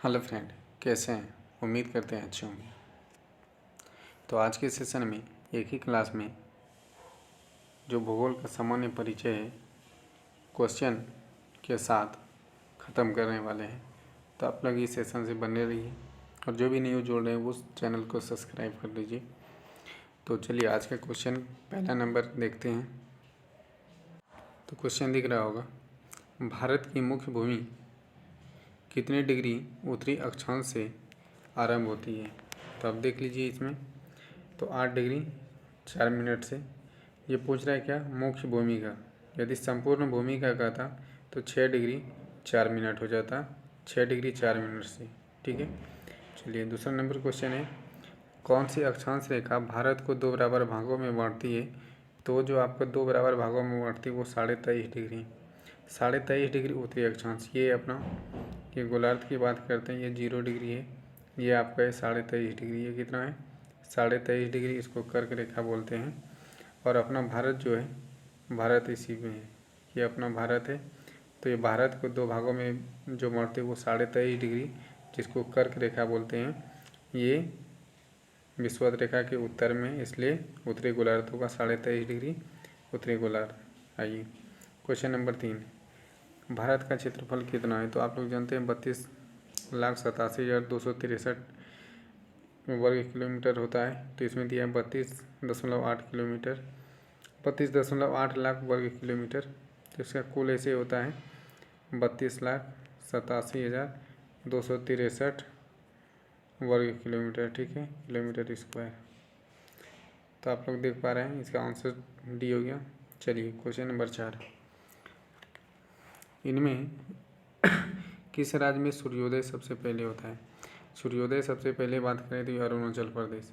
Hello friend, कैसे हैं? उम्मीद करते हैं अच्छे होंगे। तो आज के सेशन में एक ही क्लास में जो भूगोल का सामान्य परिचय है क्वेश्चन के साथ ख़त्म करने वाले हैं। तो आप लोग इस सेशन से बने रहिए और जो भी न्यू जोड़ रहे हैं उस चैनल को सब्सक्राइब कर लीजिए। तो चलिए आज का क्वेश्चन पहला नंबर देखते हैं। तो क्वेश्चन दिख रहा होगा, भारत की मुख्य भूमि कितने डिग्री उत्तरी अक्षांश से आरंभ होती है? तो आप देख लीजिए इसमें तो 8 डिग्री 4 मिनट से। ये पूछ रहा है क्या? मुख्य भूमि का। यदि संपूर्ण भूमि का कहता तो 6 डिग्री 4 मिनट हो जाता, 6 डिग्री 4 मिनट से। ठीक है, चलिए दूसरा नंबर क्वेश्चन है, कौन सी अक्षांश रेखा भारत को 2 बराबर भागों में बांटती है? तो जो आपको 2 बराबर भागों में बांटती है वो 23.5 डिग्री, 23.5 डिग्री उत्तरी अक्षांश। ये अपना ये गोलार्ध की बात करते हैं, ये 0 डिग्री है, ये आपका है 23.5 डिग्री। ये कितना है? 23.5 डिग्री। इसको कर्क रेखा बोलते हैं। और अपना भारत जो है, भारत इसी में है, ये अपना भारत है। तो ये भारत को 2 भागों में जो बांटते हैं वो 23.5 डिग्री, जिसको कर्क रेखा बोलते हैं। ये विषुवत रेखा के उत्तर में, इसलिए उत्तरी गोलार्ध होगा 23.5 डिग्री उत्तरी गोलार्ध। आइए क्वेश्चन नंबर 3, भारत का क्षेत्रफल कितना है? तो आप लोग जानते हैं 32,87,263 वर्ग किलोमीटर होता है। तो इसमें दिया है 32.8 किलोमीटर, 32.8 लाख वर्ग किलोमीटर। तो इसका कुल ऐसे होता है 32,87,263 वर्ग किलोमीटर। ठीक है, किलोमीटर स्क्वायर। तो आप लोग देख पा रहे हैं, इसका आंसर डी हो गया। चलिए क्वेश्चन नंबर 4, इनमें किस राज्य में सूर्योदय सबसे पहले होता है? सूर्योदय सबसे पहले बात करें तो ये अरुणाचल प्रदेश,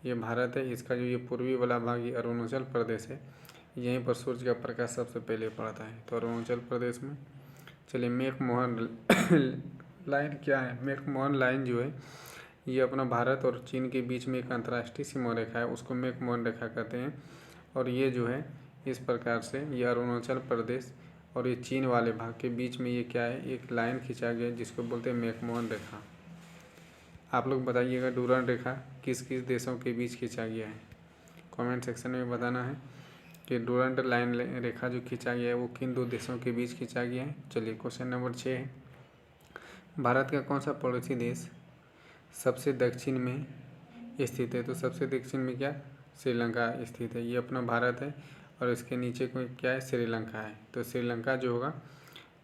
ये भारत है। इसका जो ये पूर्वी वाला भाग ये अरुणाचल प्रदेश है, यहीं पर सूर्य का प्रकाश सबसे पहले पड़ता है, तो अरुणाचल प्रदेश में। चलिए मैकमोहन लाइन क्या है? मैकमोहन लाइन जो है ये अपना भारत और चीन के बीच में एक अंतर्राष्ट्रीय सीमा रेखा है, उसको मैकमोहन रेखा कहते हैं। और ये जो है इस प्रकार से ये अरुणाचल प्रदेश और ये चीन वाले भाग के बीच में ये क्या है? एक लाइन खींचा गया जिसको बोलते हैं मैकमोहन रेखा। आप लोग बताइएगा डूरांड रेखा किस किस देशों के बीच खींचा गया है? कमेंट सेक्शन में बताना है कि डूरांड लाइन रेखा जो खींचा गया है वो किन 2 देशों के बीच खींचा गया है। चलिए क्वेश्चन नंबर 6 है, भारत का कौन सा पड़ोसी देश सबसे दक्षिण में स्थित है? तो सबसे दक्षिण में क्या? श्रीलंका स्थित है। ये अपना भारत है और इसके नीचे कोई क्या है? श्रीलंका है। तो श्रीलंका जो होगा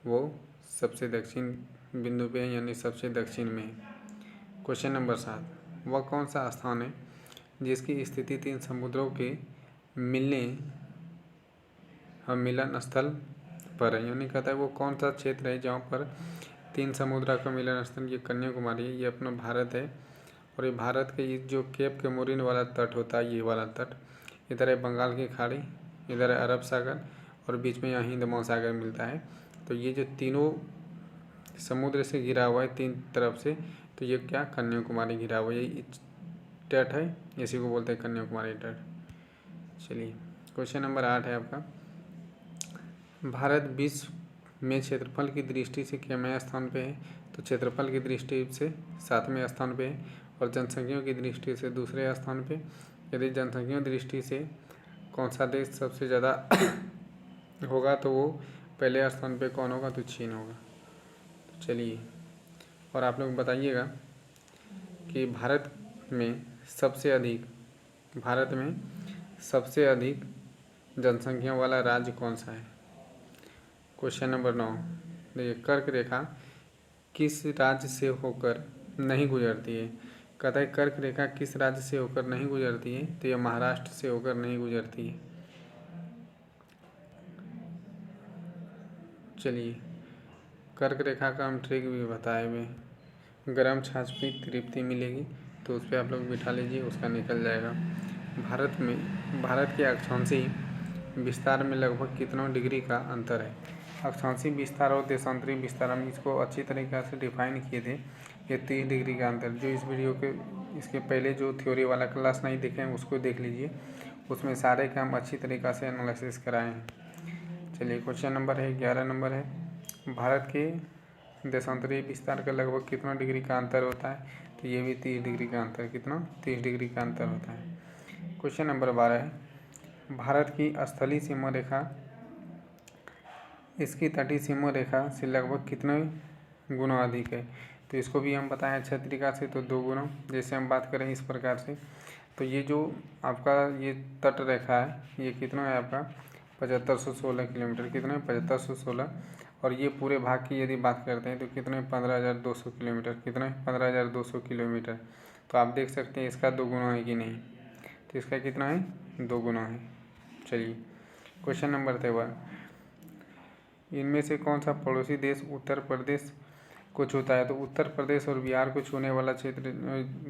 वो सबसे दक्षिण बिंदु पे है, यानी सबसे दक्षिण में है। क्वेश्चन नंबर 7, वह कौन सा स्थान है जिसकी स्थिति 3 समुद्रों के मिलन स्थल पर है? यानी कहता है वो कौन सा क्षेत्र है जहाँ पर 3 समुद्र का मिलन स्थल? ये कन्याकुमारी है, ये अपना भारत है। और ये भारत के ये जो केप के मोरिन वाला तट होता है, ये वाला तट, इधर है बंगाल की खाड़ी, इधर है अरब सागर और बीच में यहाँ हिंद महासागर मिलता है। तो ये जो तीनों समुद्र से घिरा हुआ है 3 तरफ से, तो ये क्या? कन्याकुमारी घिरा हुआ है, ये तट है, इसी को बोलते हैं कन्याकुमारी तट। चलिए क्वेश्चन नंबर 8 है आपका, भारत विश्व में क्षेत्रफल की दृष्टि से कितवें स्थान पे है? तो क्षेत्रफल की दृष्टि से 7वें स्थान पे है और जनसंख्या की दृष्टि से दूसरे स्थान पे। यदि जनसंख्या दृष्टि से कौन सा देश सबसे ज़्यादा होगा तो वो पहले स्थान पे कौन होगा? तो चीन होगा। तो चलिए, और आप लोग बताइएगा कि भारत में सबसे अधिक जनसंख्या वाला राज्य कौन सा है? क्वेश्चन नंबर 9, देखिए कर्क रेखा किस राज्य से होकर नहीं गुजरती है? कहता है कर्क रेखा किस राज्य से होकर नहीं गुजरती है? तो यह महाराष्ट्र से होकर नहीं गुजरती है। चलिए कर्क रेखा का हम ट्रिक भी बताए हुए, गरम छाछ पे तृप्ति मिलेगी, तो उस पर आप लोग बिठा लीजिए, उसका निकल जाएगा। भारत के अक्षांशीय विस्तार में लगभग कितनों डिग्री का अंतर है? अक्षांशीय विस्तार और देशांतरी विस्तार हम इसको अच्छी तरीक़ा से डिफाइन किए थे। ये 30 डिग्री का अंतर, जो इस वीडियो के इसके पहले जो थ्योरी वाला क्लास नहीं देखे हैं उसको देख लीजिए, उसमें सारे काम अच्छी तरीक़ा से एनालिसिस कराए हैं। चलिए क्वेश्चन नंबर है 11 नंबर है, भारत के देशांतरीय विस्तार का लगभग कितना डिग्री का अंतर होता है? तो ये भी 30 डिग्री का अंतर, कितना 30 डिग्री का अंतर होता है। क्वेश्चन नंबर 12 है, भारत की स्थलीय सीमा रेखा इसकी तटीय सीमा रेखा से लगभग कितने गुना अधिक है? तो इसको भी हम बताएं अच्छे तरीका से, तो 2 गुना। जैसे हम बात करें इस प्रकार से, तो ये जो आपका ये तट रेखा है ये कितना है आपका 7516 किलोमीटर, कितना है 7516। और ये पूरे भाग की यदि बात करते हैं तो कितने 15200 किलोमीटर, कितना है 15200 किलोमीटर। तो आप देख सकते हैं इसका 2 गुना है कि नहीं, तो इसका कितना है 2 गुना है। चलिए क्वेश्चन नंबर 13, इनमें से कौन सा पड़ोसी देश उत्तर प्रदेश को छूता है? तो उत्तर प्रदेश और बिहार को छूने वाला क्षेत्र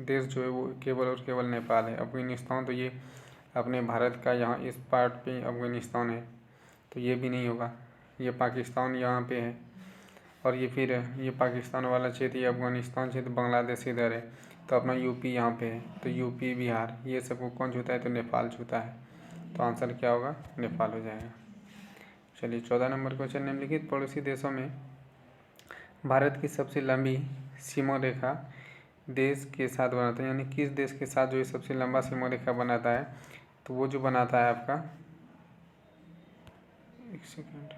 देश जो है वो केवल और केवल नेपाल है। अफगानिस्तान तो ये अपने भारत का यहाँ इस पार्ट पे अफगानिस्तान है, तो ये भी नहीं होगा। ये पाकिस्तान यहाँ पे है, और ये फिर ये पाकिस्तान वाला क्षेत्र, ये अफगानिस्तान क्षेत्र, बांग्लादेश इधर है, तो अपना यूपी यहाँ पे है। तो यूपी बिहार ये सबको कौन छूता है? तो नेपाल छूता है। तो आंसर क्या होगा? नेपाल हो जाएगा। चलिए 14 नंबर क्वेश्चन, निम्नलिखित पड़ोसी देशों में भारत की सबसे लंबी सीमा रेखा देश के साथ बनाता है, यानी किस देश के साथ जो है सबसे लंबा सीमा रेखा बनाता है? तो वो जो बनाता है आपका, एक सेकेंड,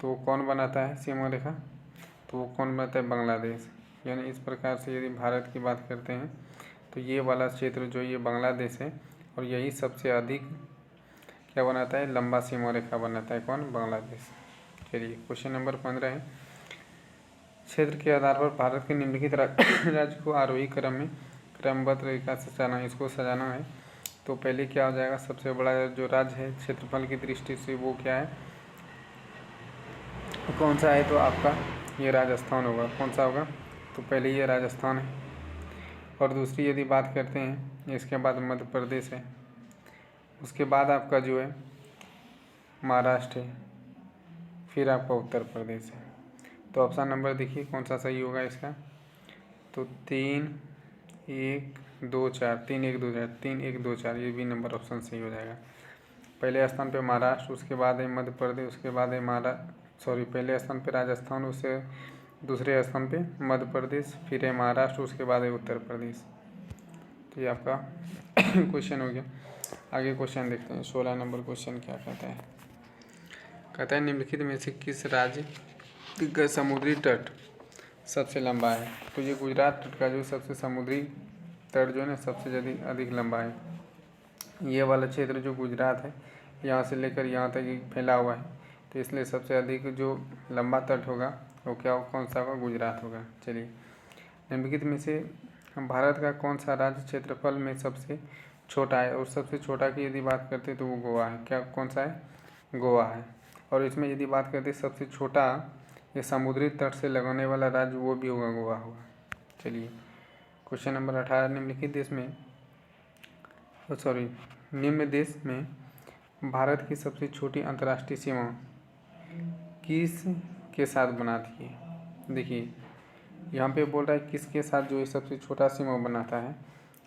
तो वो कौन बनाता है सीमा रेखा? तो वो कौन बनाता है? बांग्लादेश। यानी इस प्रकार से यदि भारत की बात करते हैं तो ये वाला क्षेत्र जो ये बांग्लादेश है, और यही सबसे अधिक क्या बनाता है? लंबा सीमा रेखा बनाता है। कौन? बांग्लादेश। चलिए क्वेश्चन नंबर 15 है, क्षेत्र के आधार पर भारत के निम्नलिखित राज्य को आरोही क्रम में क्रमबद्ध रेखा से सजाना है, इसको सजाना है। तो पहले क्या हो जाएगा? सबसे बड़ा जो राज्य है क्षेत्रफल की दृष्टि से वो क्या है, कौन सा है? तो आपका ये राजस्थान होगा। कौन सा होगा? तो पहले ये राजस्थान है, और दूसरी यदि बात करते हैं इसके बाद मध्य प्रदेश है, उसके बाद आपका जो है महाराष्ट्र है, फिर आपका उत्तर प्रदेश है। तो ऑप्शन नंबर देखिए कौन सा सही होगा इसका? तो 3 1 2 4, 3 1 2 4, 3 1 2 4, ये भी नंबर ऑप्शन सही हो जाएगा। पहले स्थान पे महाराष्ट्र, उसके बाद है मध्य प्रदेश, उसके बाद है पहले स्थान पे राजस्थान, उससे दूसरे स्थान पे मध्य प्रदेश, फिर है महाराष्ट्र, उसके बाद है उत्तर प्रदेश। तो ये आपका क्वेश्चन हो गया। आगे क्वेश्चन देखते हैं। 16 नंबर क्वेश्चन क्या कहता है? कहता है निम्नलिखित में से किस राज्य का समुद्री तट सबसे लंबा है? तो ये गुजरात तट का जो सबसे समुद्री तट जो है ना सबसे अधिक लंबा है। ये वाला क्षेत्र जो गुजरात है यहाँ से लेकर यहाँ तक फैला हुआ है, तो इसलिए सबसे अधिक जो लंबा तट होगा वो क्या, कौन सा होगा? गुजरात होगा। चलिए निम्नलिखित में से भारत का कौन सा राज्य क्षेत्रफल में सबसे छोटा है? और सबसे छोटा की यदि बात करते हैं तो वो गोवा है। क्या, कौन सा है? गोवा है। और इसमें यदि बात करते हैं सबसे छोटा ये समुद्री तट से लगाने वाला राज्य, वो भी होगा, गोवा होगा। चलिए क्वेश्चन नंबर 18, निम्नलिखित देश में निम्न देश में भारत की सबसे छोटी अंतर्राष्ट्रीय सीमा किस के साथ बनाती है? देखिए यहाँ पे बोल रहा है किसके साथ जो है सबसे छोटा सीमा बनाता है,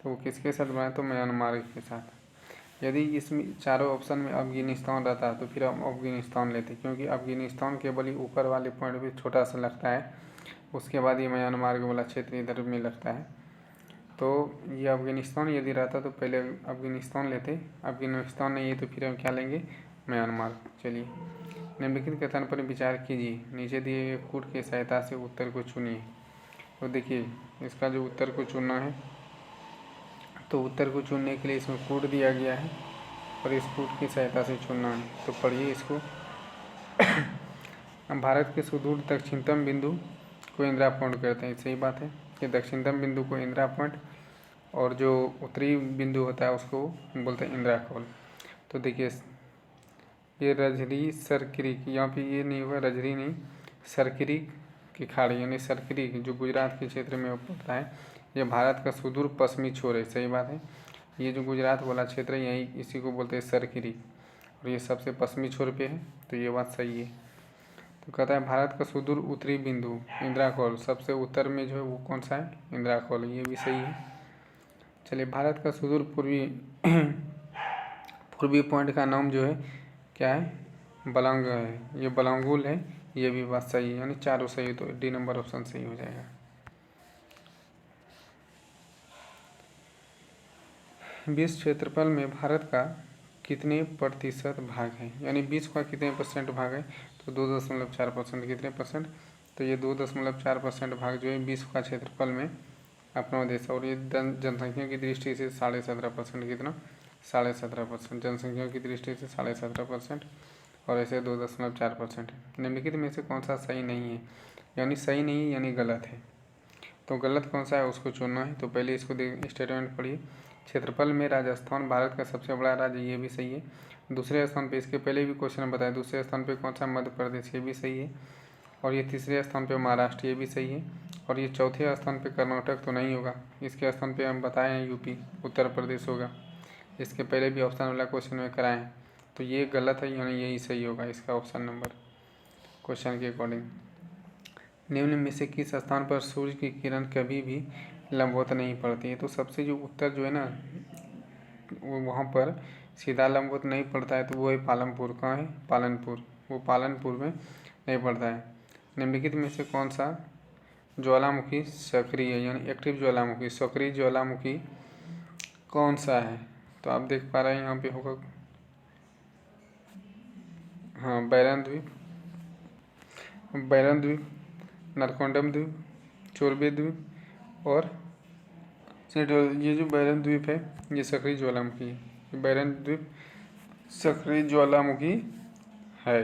तो वो किसके साथ बनाता है? तो म्यांमार के साथ। यदि इसमें चारों ऑप्शन में अफगानिस्तान रहता तो फिर हम अफगानिस्तान लेते, क्योंकि अफगानिस्तान केवल ही ऊपर वाले पॉइंट पे छोटा सा लगता है, उसके बाद ये म्यांमार वाला क्षेत्र इधर में लगता है। तो ये अफगानिस्तान यदि रहता तो पहले अफगानिस्तान लेते, अफगानिस्तान नहीं है तो फिर हम क्या लेंगे? म्यांमार। चलिए निम्नलिखित कथन पर विचार कीजिए, नीचे दिए गए कूट की सहायता से उत्तर को चुनिए। तो देखिए इसका जो उत्तर को चुनना है, तो उत्तर को चुनने के लिए इसमें कूट दिया गया है और इस कूट की सहायता से चुनना है। तो पढ़िए इसको। हम भारत के सुदूर दक्षिणतम बिंदु को इंदिरा पॉइंट कहते हैं। सही बात है कि दक्षिणतम बिंदु को इंदिरा पॉइंट, और जो उत्तरी बिंदु होता है उसको बोलते हैं इंदिरा खोल। तो देखिए ये रजरी सरक्रिक, यहाँ पे ये नहीं होगा, रजरी नहीं, सरक्रिक की खाड़ी यानी सरक्रिक जो गुजरात के क्षेत्र में पड़ता है, ये भारत का सुदूर पश्चिमी छोर है। सही बात है, ये जो गुजरात वाला क्षेत्र है यही इसी को बोलते हैं सरक्रिक, और ये सबसे पश्चिमी छोर पे है। तो ये बात सही है। तो कहता है भारत का सुदूर उत्तरी बिंदु इंदिरा खोल, सबसे उत्तर में जो है वो कौन सा है? इंदिरा खोल, ये भी सही है। चलिए भारत का सुदूर पूर्वी पॉइंट का नाम जो है क्या है? बलांग है। ये बलांगुल है, ये भी बात सही है, यानी चारों सही, तो डी नंबर ऑप्शन सही हो जाएगा। विश्व क्षेत्रफल में भारत का कितने प्रतिशत भाग है, यानी विश्व का कितने परसेंट भाग है, तो 2.4%। कितने परसेंट, तो ये 2.4% भाग जो है विश्व का क्षेत्रफल में अपना देश, और ये जनसंख्या की दृष्टि से 17.5%। कितना, 17.5%। जनसंख्या की दृष्टि से 17.5%, और ऐसे 2.4% है। निम्नलिखित में से कौन सा सही नहीं है, यानी सही नहीं है यानी गलत है, तो गलत कौन सा है उसको चुनना है। तो पहले इसको स्टेटमेंट पढ़िए। क्षेत्रफल में राजस्थान भारत का सबसे बड़ा राज्य, ये भी सही है। दूसरे स्थान पे, इसके पहले भी क्वेश्चन बताया, दूसरे स्थान पे कौन सा, मध्य प्रदेश, ये भी सही है। और ये तीसरे स्थान पे महाराष्ट्र, ये भी सही है। और ये चौथे स्थान पे कर्नाटक तो नहीं होगा, इसके स्थान पे हम बताए हैं यूपी, उत्तर प्रदेश होगा। इसके पहले भी ऑप्शन वाला क्वेश्चन में कराए हैं, तो ये गलत है, यानी यही सही होगा इसका ऑप्शन नंबर क्वेश्चन के अकॉर्डिंग। निम्न में से किस स्थान पर सूर्य की किरण कभी भी लंबवत नहीं पड़ती है, तो सबसे जो उत्तर जो है ना, वो वहाँ पर सीधा लंबवत नहीं पड़ता है, तो वो है पालमपुर। कहाँ है, पालनपुर, वो पालनपुर में नहीं पड़ता है। निम्नलिखित में से कौन सा ज्वालामुखी सक्रिय है, यानी एक्टिव ज्वालामुखी, सक्रिय ज्वालामुखी कौन सा है, तो आप देख पा रहे हैं यहाँ पे होगा, हाँ, बैरन द्वीप, नरकोंडम द्वीप, चोरबे द्वीप और सेंट्रल। ये जो बैरन द्वीप है ये सक्रिय ज्वालामुखी है, बैरन द्वीप सक्रिय ज्वालामुखी है।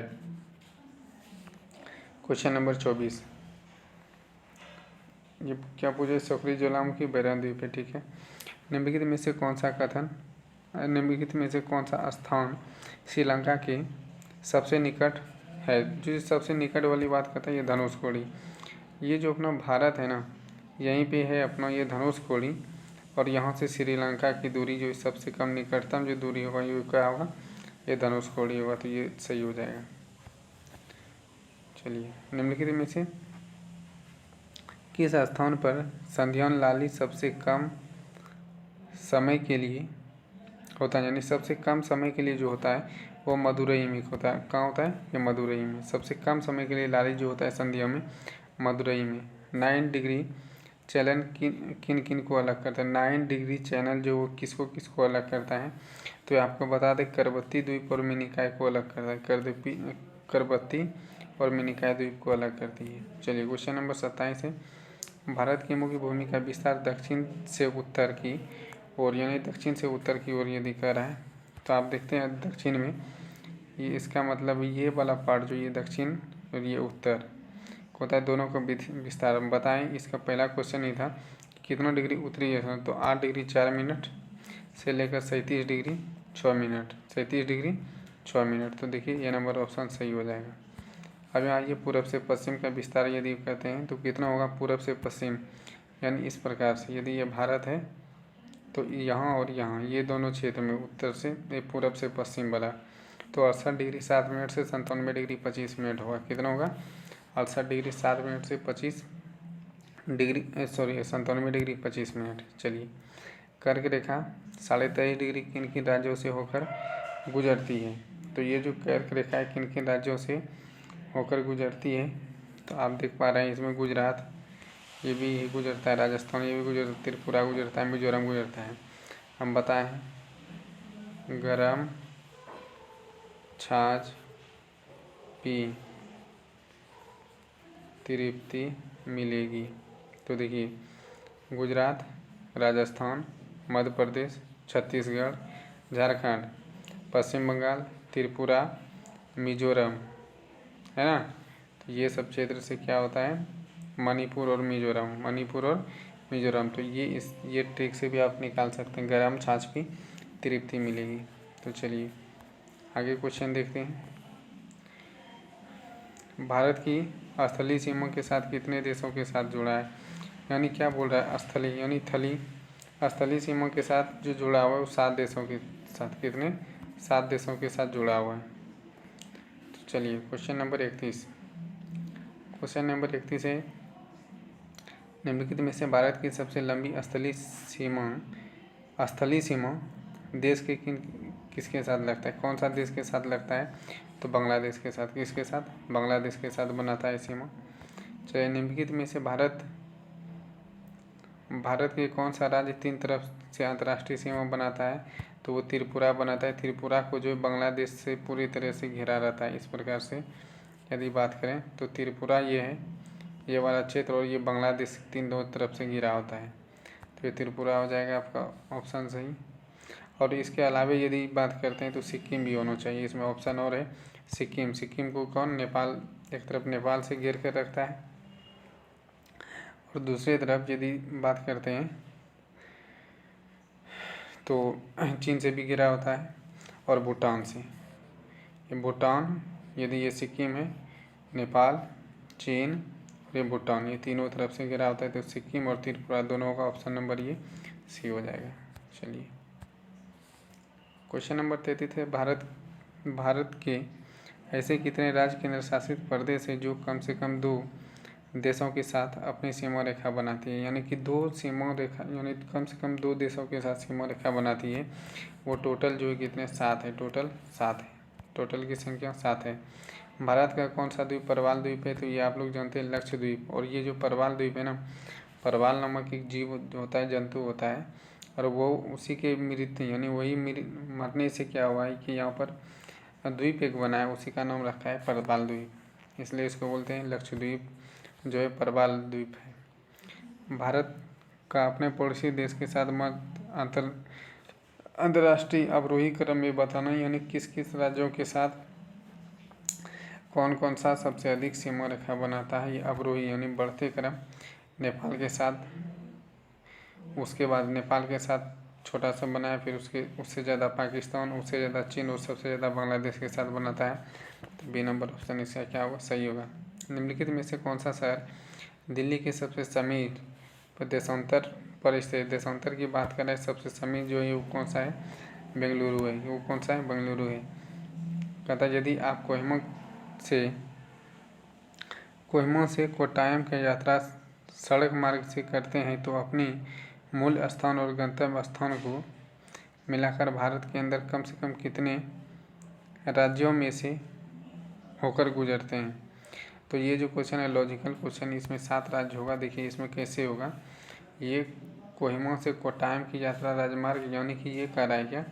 क्वेश्चन नंबर 24, ये क्या पूछे, सक्रिय ज्वालामुखी बैरन द्वीप है, ठीक है। निम्नलिखित में से कौन सा कथन, निम्नलिखित में से कौन सा स्थान श्रीलंका के सबसे निकट है, जो सबसे निकट वाली बात करता है ये धनुषकोडी। ये जो अपना भारत है ना, यहीं पे है अपना ये धनुषकोडी, और यहाँ से श्रीलंका की दूरी जो सबसे कम निकटतम जो दूरी होगा ये क्या होगा, ये धनुषकोडी होगा, तो ये सही हो जाएगा। चलिए, निम्नलिखित में से किस स्थान पर संध्यान लाली सबसे कम समय के लिए होता है, यानी सबसे कम समय के लिए जो होता है वो मदुरई में होता है। कहाँ होता है, ये मदुरई में सबसे कम समय के लिए लाली जो होता है संध्या में, मदुरई में। 9 डिग्री चैनल किन किन को अलग करता है, 9 डिग्री चैनल जो वो किसको किसको अलग करता है, तो आपको बता दें करबत्ती द्वीप और मिनिकॉय को अलग करता है, करबत्ती और मिनिकॉय द्वीप को अलग करती है। चलिए, क्वेश्चन नंबर 27 है, भारत की मुख्य भूमि का विस्तार दक्षिण से उत्तर की ओर, यानी दक्षिण से उत्तर की ओर यदि कर रहा है, तो आप देखते हैं दक्षिण में, ये इसका मतलब ये वाला पार्ट जो ये दक्षिण और ये उत्तर होता है, दोनों का विस्तार बताएं। इसका पहला क्वेश्चन ही था कितना डिग्री उत्तरी है, तो 8 डिग्री 4 मिनट से लेकर 37 डिग्री 6 मिनट, 37 डिग्री 6 मिनट, तो देखिए ये नंबर ऑप्शन सही हो जाएगा। अब यहाँ ये पूरब से पश्चिम का विस्तार यदि कहते हैं तो कितना होगा, पूरब से पश्चिम, यानी इस प्रकार से यदि ये भारत है तो यहाँ और यहाँ ये दोनों क्षेत्र में उत्तर से पूरब से पश्चिम वाला, तो 68 डिग्री 7 मिनट से 97 डिग्री 25 मिनट होगा। कितना होगा, 68 डिग्री 7 मिनट से 25 डिग्री 97 डिग्री 25 मिनट। चलिए, कर्क रेखा 23.5 डिग्री किन किन राज्यों से होकर गुजरती है, तो ये जो कर्क रेखा है किन किन राज्यों से होकर गुजरती है, तो आप देख पा रहे हैं इसमें गुजरात ये भी गुजरता है, राजस्थान ये भी गुजरता है, त्रिपुरा गुजरता है, मिजोरम गुजरता है। हम बताए हैं गरम छाछ पी तृप्ति मिलेगी, तो देखिए गुजरात, राजस्थान, मध्य प्रदेश, छत्तीसगढ़, झारखंड, पश्चिम बंगाल, त्रिपुरा, मिजोरम, है ना, तो ये सब क्षेत्र से क्या होता है, मणिपुर और मिजोरम, तो ये ट्रिक से भी आप निकाल सकते हैं, गरम छाछ पी तृप्ति मिलेगी। तो चलिए आगे क्वेश्चन देखते हैं। भारत की स्थलीय सीमा के साथ कितने देशों के साथ जुड़ा है, यानी क्या बोल रहा है, स्थलीय यानी स्थलीय सीमा के साथ जो जुड़ा हुआ है वो 7 देशों के साथ, कितने, 7 देशों के साथ जुड़ा हुआ है। तो चलिए क्वेश्चन नंबर 31, क्वेश्चन नंबर 31 है, निम्नलिखित में से भारत की सबसे लंबी स्थलीय सीमा देश के किसके साथ लगता है, कौन सा देश के साथ लगता है, तो बांग्लादेश के साथ। किसके साथ, बांग्लादेश के साथ बनाता है सीमा। चलिए, निम्नलिखित में से भारत के कौन सा राज्य 3 तरफ से अंतर्राष्ट्रीय सीमा बनाता है, तो वो त्रिपुरा बनाता है। त्रिपुरा को जो बांग्लादेश से पूरी तरह से घिरा रहता है। इस प्रकार से यदि बात करें तो त्रिपुरा ये है, ये वाला क्षेत्र, और ये बांग्लादेश 3 तरफ से घिरा होता है। तो ये त्रिपुरा हो जाएगा आपका ऑप्शन सही। और इसके अलावा यदि बात करते हैं तो सिक्किम भी होना चाहिए। इसमें ऑप्शन और है सिक्किम। सिक्किम को कौन, नेपाल, एक तरफ नेपाल से घेर कर रखता है, और दूसरी तरफ यदि बात करते हैं तो चीन से भी घिरा होता है, और भूटान से। ये भूटान, यदि ये सिक्किम है, नेपाल, चीन और ये भूटान, ये तीनों तरफ से घिरा होता है। तो सिक्किम और त्रिपुरा दोनों का ऑप्शन नंबर ये सी हो जाएगा। चलिए, क्वेश्चन नंबर 33 है, भारत के ऐसे कितने राज्य केंद्र शासित प्रदेश है जो कम से कम 2 देशों के साथ अपनी सीमा रेखा बनाती है। यानी कि 2 सीमा रेखा, यानी कम से कम 2 देशों के साथ सीमा रेखा बनाती है। वो टोटल जो है कितने, 7 है। टोटल 7 है। टोटल की संख्या 7 है। भारत का कौन सा द्वीप प्रवाल द्वीप है, तो ये आप लोग जानते हैं, लक्षद्वीप। और ये जो प्रवाल द्वीप है ना, प्रवाल नामक एक जीव होता है, जंतु होता है, और वो उसी के मृत्यु, यानी वही मरने से क्या हुआ है कि यहाँ पर द्वीप एक बना है, उसी का नाम रखा है प्रवाल द्वीप। इसलिए इसको बोलते हैं लक्षद्वीप, जो है प्रवाल द्वीप है। भारत का अपने पड़ोसी देश के साथ अंतर्राष्ट्रीय अवरोही क्रम में बताना, यानी किस किस राज्यों के साथ कौन कौन सा सबसे अधिक सीमा रेखा बनाता है। ये अवरोही यानी बढ़ते क्रम, नेपाल के साथ, उसके बाद नेपाल के साथ छोटा सा बनाया, फिर उससे ज़्यादा पाकिस्तान, उससे ज़्यादा चीन और सबसे ज़्यादा बांग्लादेश के साथ बनाता है। तो बी नंबर ऑप्शन इसका क्या होगा, सही होगा। निम्नलिखित में से कौन सा शहर दिल्ली के सबसे समीप पर देशांतर पर स्थित, देशांतर की बात करें सबसे समीप जो है वो कौन सा है, बेंगलुरु है। वो कौन सा है, बेंगलुरु है। कहता है यदि आप कोहिमा से कोट्टायम की यात्रा सड़क मार्ग से करते हैं तो अपनी मूल स्थान और गंतव्य स्थान को मिलाकर भारत के अंदर कम से कम कितने राज्यों में से होकर गुजरते हैं। तो ये जो क्वेश्चन है लॉजिकल क्वेश्चन, इसमें 7 राज्य होगा। देखिए इसमें कैसे होगा, ये कोहिमा से कोट्टायम की यात्रा राजमार्ग, यानी कि ये कह रहा है क्या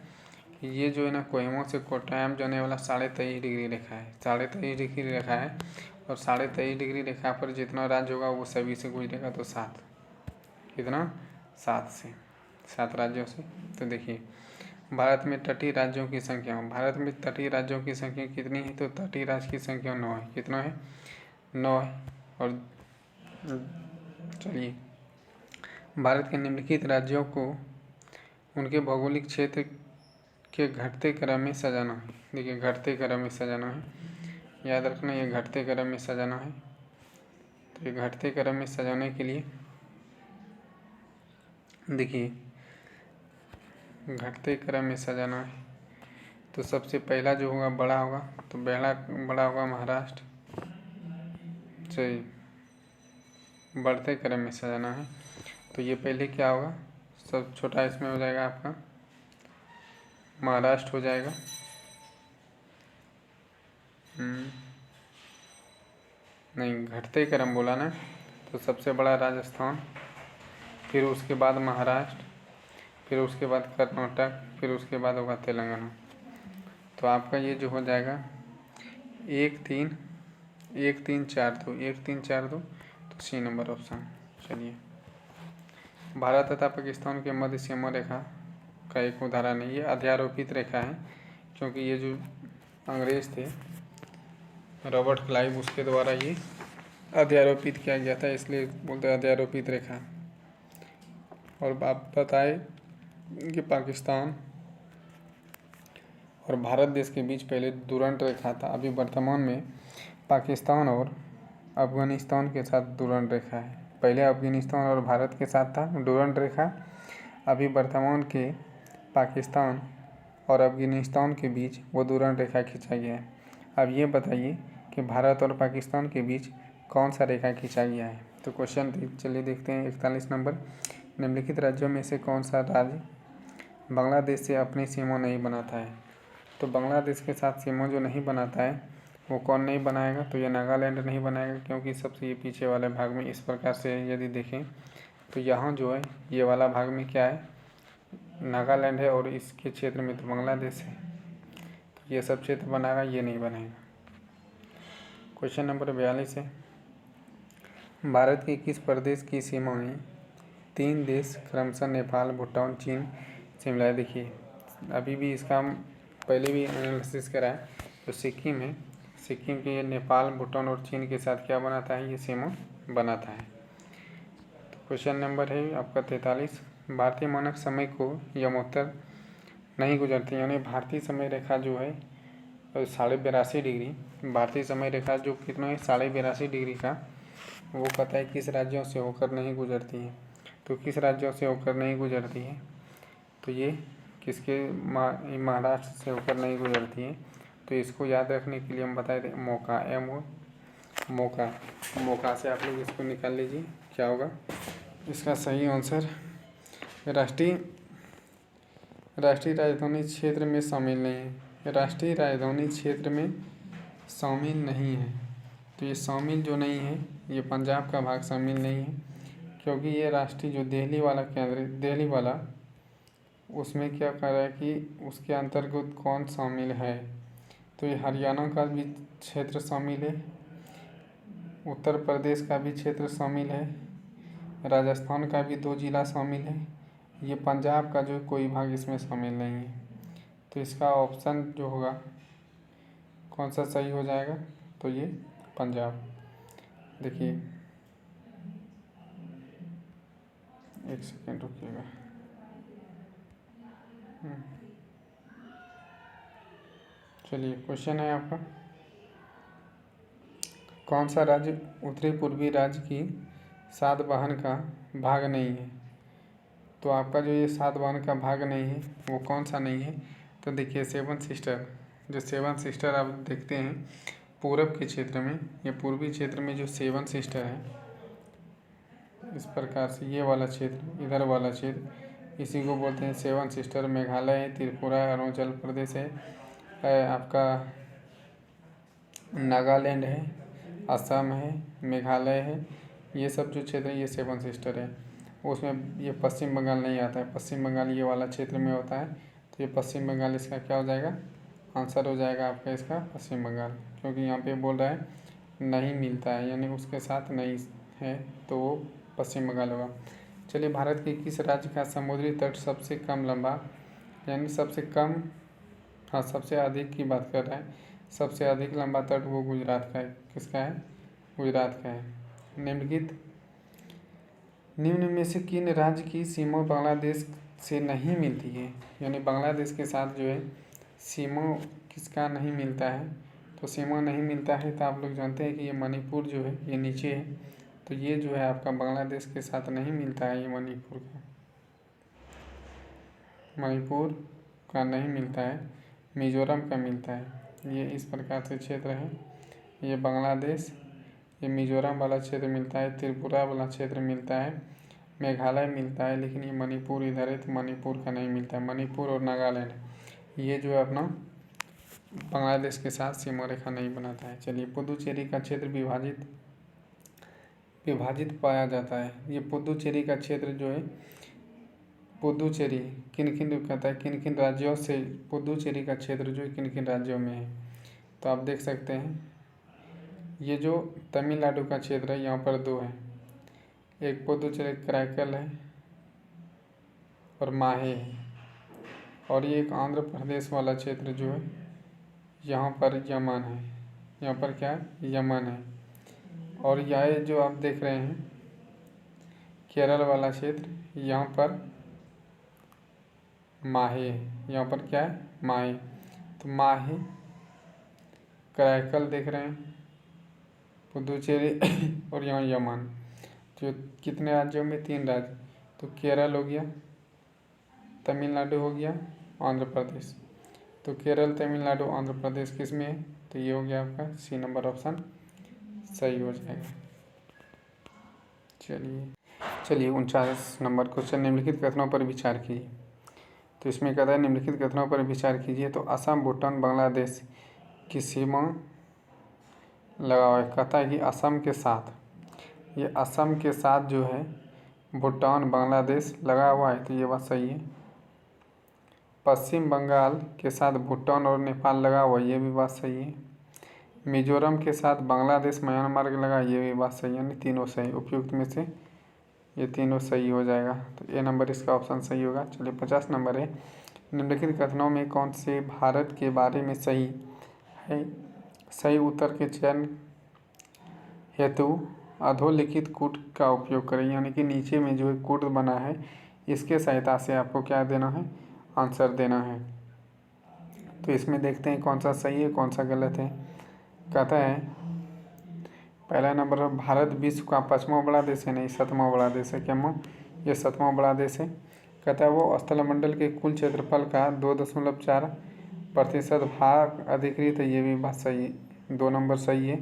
कि ये जो है ना कोहिमा से कोट्टायम जाने वाला 23.5 डिग्री रेखा है, 23.5 डिग्री रेखा है, और 23.5 डिग्री रेखा पर जितना राज्य होगा वो सभी से गुजरेगा। तो 7, कितना, 7 राज्यों से। तो देखिए भारत में तटीय राज्यों की संख्या, भारत में तटीय राज्यों की संख्या कितनी है, तो तटीय राज्य की संख्या 9 है। कितना है, 9 है। और चलिए, भारत के निम्नलिखित राज्यों को उनके भौगोलिक क्षेत्र के घटते क्रम में सजाना है। देखिए घटते क्रम में सजाना है, याद रखना, ये घटते क्रम में सजाना है। तो ये घटते क्रम में सजाने के लिए देखिए घटते क्रम में सजाना है, तो सबसे पहला जो होगा बड़ा होगा, तो बड़ा होगा महाराष्ट्र। सही, बढ़ते क्रम में सजाना है, तो ये पहले क्या होगा, सब छोटा इसमें हो जाएगा आपका महाराष्ट्र हो जाएगा। नहीं, घटते क्रम बोला ना, तो सबसे बड़ा राजस्थान, फिर उसके बाद महाराष्ट्र, फिर उसके बाद कर्नाटक, फिर उसके बाद होगा तेलंगाना। तो आपका ये जो हो जाएगा 1 3 4 2, 1 3 4 2, तो सी नंबर ऑप्शन। चलिए, भारत तथा पाकिस्तान के मध्य सीमा रेखा का एक उदाहरण है, ये अध्यारोपित रेखा है, क्योंकि ये जो अंग्रेज थे रॉबर्ट क्लाइव, उसके द्वारा ये अध्यारोपित किया गया था, इसलिए बोलते हैं अध्यारोपित रेखा। और आप बताए कि पाकिस्तान और भारत देश के बीच पहले डुरंड रेखा था, अभी वर्तमान में पाकिस्तान और अफगानिस्तान के साथ डुरंड रेखा है। पहले अफगानिस्तान और भारत के साथ था डुरंड रेखा, अभी वर्तमान के पाकिस्तान और अफगानिस्तान के बीच वो डुरंड रेखा खींचा गया है। अब ये बताइए कि भारत और पाकिस्तान के बीच कौन सा रेखा खींचा गया है। तो क्वेश्चन चलिए देखते हैं 41 नंबर, निम्नलिखित राज्यों में से कौन सा राज्य बांग्लादेश से अपनी सीमा नहीं बनाता है। तो बांग्लादेश के साथ सीमा जो नहीं बनाता है वो कौन नहीं बनाएगा, तो ये नागालैंड नहीं बनाएगा, क्योंकि सबसे ये पीछे वाले भाग में इस प्रकार से यदि देखें तो यहाँ जो है ये वाला भाग में क्या है, नागालैंड है, और इसके क्षेत्र में तो बांग्लादेश है, तो ये सब क्षेत्र बनाएगा, ये नहीं बनेगा। क्वेश्चन नंबर 42 है, भारत के किस प्रदेश की सीमाएं 3 देश क्रमशः नेपाल, भूटान, चीन से मिलाए। देखिए अभी भी इसका हम पहले भी एनालिसिस करा है, तो सिक्किम है, सिक्किम के ये नेपाल, भूटान और चीन के साथ क्या बनाता है, ये सीमा बनाता है। तो क्वेश्चन नंबर है आपका 43, भारतीय मानक समय को यमोत्तर नहीं गुजरती, यानी भारतीय समय रेखा जो है 82.5 डिग्री, भारतीय समय रेखा जो कितना है 82.5 डिग्री का, वो कहता है किस राज्यों से होकर नहीं गुजरती है। तो किस राज्यों से होकर नहीं गुजरती है, तो ये किसके महाराष्ट्र से होकर नहीं गुजरती है। तो इसको याद रखने के लिए हम बता दें मौका, मौका से आप लोग इसको निकाल लीजिए क्या होगा। इसका सही आंसर राष्ट्रीय राजधानी क्षेत्र में शामिल नहीं है, राष्ट्रीय राजधानी क्षेत्र में शामिल नहीं है। तो ये शामिल जो नहीं है, ये पंजाब का भाग शामिल नहीं है, क्योंकि ये राष्ट्रीय जो दिल्ली वाला केंद्र, दिल्ली वाला, उसमें क्या कर रहा है कि उसके अंतर्गत कौन शामिल है। तो ये हरियाणा का भी क्षेत्र शामिल है, उत्तर प्रदेश का भी क्षेत्र शामिल है, राजस्थान का भी 2 जिला शामिल है, ये पंजाब का जो कोई भाग इसमें शामिल नहीं है। तो इसका ऑप्शन जो होगा कौन सा सही हो जाएगा, तो ये पंजाब। देखिए एक सेकेंड रुकिएगा। चलिए क्वेश्चन है आपका, कौन सा राज्य उत्तरी पूर्वी राज्य की सातवाहन का भाग नहीं है। तो आपका जो ये सातवाहन का भाग नहीं है वो कौन सा नहीं है, तो देखिए 7 सिस्टर, जो 7 सिस्टर आप देखते हैं पूरब के क्षेत्र में, ये पूर्वी क्षेत्र में जो 7 सिस्टर है, इस प्रकार से ये वाला क्षेत्र, इधर वाला क्षेत्र, इसी को बोलते हैं 7 सिस्टर। मेघालय है, त्रिपुरा, अरुणाचल प्रदेश है, आपका नागालैंड है, असम है, मेघालय है, ये सब जो क्षेत्र है ये 7 सिस्टर है। उसमें ये पश्चिम बंगाल नहीं आता है, पश्चिम बंगाल ये वाला क्षेत्र में होता है, तो ये पश्चिम बंगाल इसका क्या हो जाएगा, आंसर हो जाएगा आपका इसका पश्चिम बंगाल, क्योंकि यहाँ पे बोल रहा है नहीं मिलता है, यानी उसके साथ नहीं है, तो वो पश्चिम बंगाल होगा। चलिए भारत के किस राज्य का समुद्री तट सबसे कम लंबा, यानी सबसे कम, हाँ सबसे अधिक की बात कर रहा है, सबसे अधिक लंबा तट वो गुजरात का है। किसका है, गुजरात का है। निम्न में से किन राज्य की सीमा बांग्लादेश से नहीं मिलती है, यानी बांग्लादेश के साथ जो है सीमा किसका नहीं मिलता है। तो सीमा नहीं मिलता है तो आप लोग जानते हैं कि ये मणिपुर जो है ये नीचे है, तो ये जो है आपका बांग्लादेश के साथ नहीं मिलता है, ये मणिपुर का नहीं मिलता है, मिजोरम का मिलता है। ये इस प्रकार से क्षेत्र है, ये बांग्लादेश, ये मिजोरम वाला क्षेत्र मिलता है, त्रिपुरा वाला क्षेत्र मिलता है, मेघालय मिलता है, लेकिन ये मणिपुर इधर है तो मणिपुर का नहीं मिलता है। मणिपुर और नागालैंड ये जो है अपना बांग्लादेश के साथ सीमा रेखा नहीं बनाता है। चलिए पुदुचेरी का क्षेत्र विभाजित पाया जाता है। ये पुदुचेरी का क्षेत्र जो है, पुदुचेरी किन किन कहता है, किन किन राज्यों से पुदुचेरी का क्षेत्र जो है किन किन राज्यों में है। तो आप देख सकते हैं ये जो तमिलनाडु का क्षेत्र है यहाँ पर 2 है, एक पुदुचेरी कराईकल है और माहे है, और ये एक आंध्र प्रदेश वाला क्षेत्र जो है यहाँ पर यमन है, यहाँ पर क्या है, यमन है। और यह जो आप देख रहे हैं केरल वाला क्षेत्र, यहाँ पर माहे है, यहाँ पर क्या है, माहे। तो माहे, कराईकल देख रहे हैं, पुदुचेरी और यहाँ यमन, जो कितने राज्यों में, 3 राज्य। तो केरल हो गया, तमिलनाडु हो गया, आंध्र प्रदेश। तो केरल, तमिलनाडु, आंध्र प्रदेश किस में है, तो ये हो गया आपका सी नंबर ऑप्शन सही हो जाएगा। चलिए 49 नंबर क्वेश्चन, निम्नलिखित कथनों पर विचार कीजिए। तो इसमें कहता है निम्नलिखित कथनों पर विचार कीजिए। तो असम, भूटान, बांग्लादेश की सीमा लगा हुआ है। कहता है कि असम के साथ, ये असम के साथ जो है भूटान, बांग्लादेश लगा हुआ है, तो ये बात सही है। पश्चिम बंगाल के साथ भूटान और नेपाल लगा हुआ है, ये भी बात सही है। मिजोरम के साथ बांग्लादेश, म्यांमार लगा, ये भी बात सही है। यानी तीनों सही, उपयुक्त में से ये तीनों सही हो जाएगा। तो ए नंबर इसका ऑप्शन सही होगा। चलिए 50 नंबर है, निम्नलिखित कथनों में कौन से भारत के बारे में सही है? सही उत्तर के चयन हेतु अधोलिखित कूट का उपयोग करें। यानी कि नीचे में जो एक कूट बना है, इसके सहायता से आपको क्या देना है? आंसर देना है। तो इसमें देखते हैं कौन सा सही है, कौन सा गलत है। कहता है पहला नंबर, भारत विश्व का 5वां बड़ा देश है, नहीं 7वां बड़ा देश है। क्या ये 7वां बड़ा देश है। कहता है वो स्थलमंडल के कुल क्षेत्रफल का 2.4% भाग अधिकृत है, ये भी बात सही है। 2 नंबर सही है।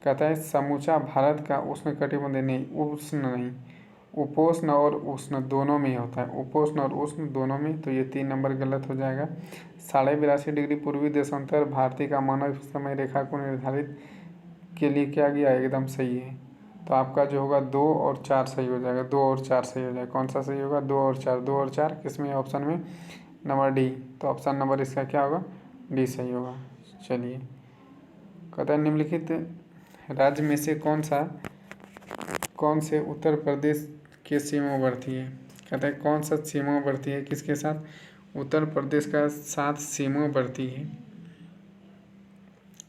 कहता है समूचा भारत का उष्णकटिबंधीय, नहीं उष्ण नहीं, उपोष्ण और उष्ण दोनों में होता है, उपोष्ण और उष्ण दोनों में, तो ये 3 नंबर गलत हो जाएगा। 82.5 डिग्री पूर्वी देशांतर भारतीय का मानव समय रेखा को निर्धारित के लिए क्या गया, एकदम सही है। तो आपका जो होगा 2 और 4 सही हो जाएगा, 2 और 4 सही हो जाएगा। कौन सा सही होगा? 2 और 4, 2 और 4 किसमें? ऑप्शन में नंबर डी। तो ऑप्शन नंबर इसका क्या होगा? डी सही होगा। चलिए, कहता है निम्नलिखित राज्य में से कौन से उत्तर प्रदेश के सीमावर्ती है? कहता है कौन सा सीमावर्ती है, किसके साथ? उत्तर प्रदेश का साथ सीमावर्ती है।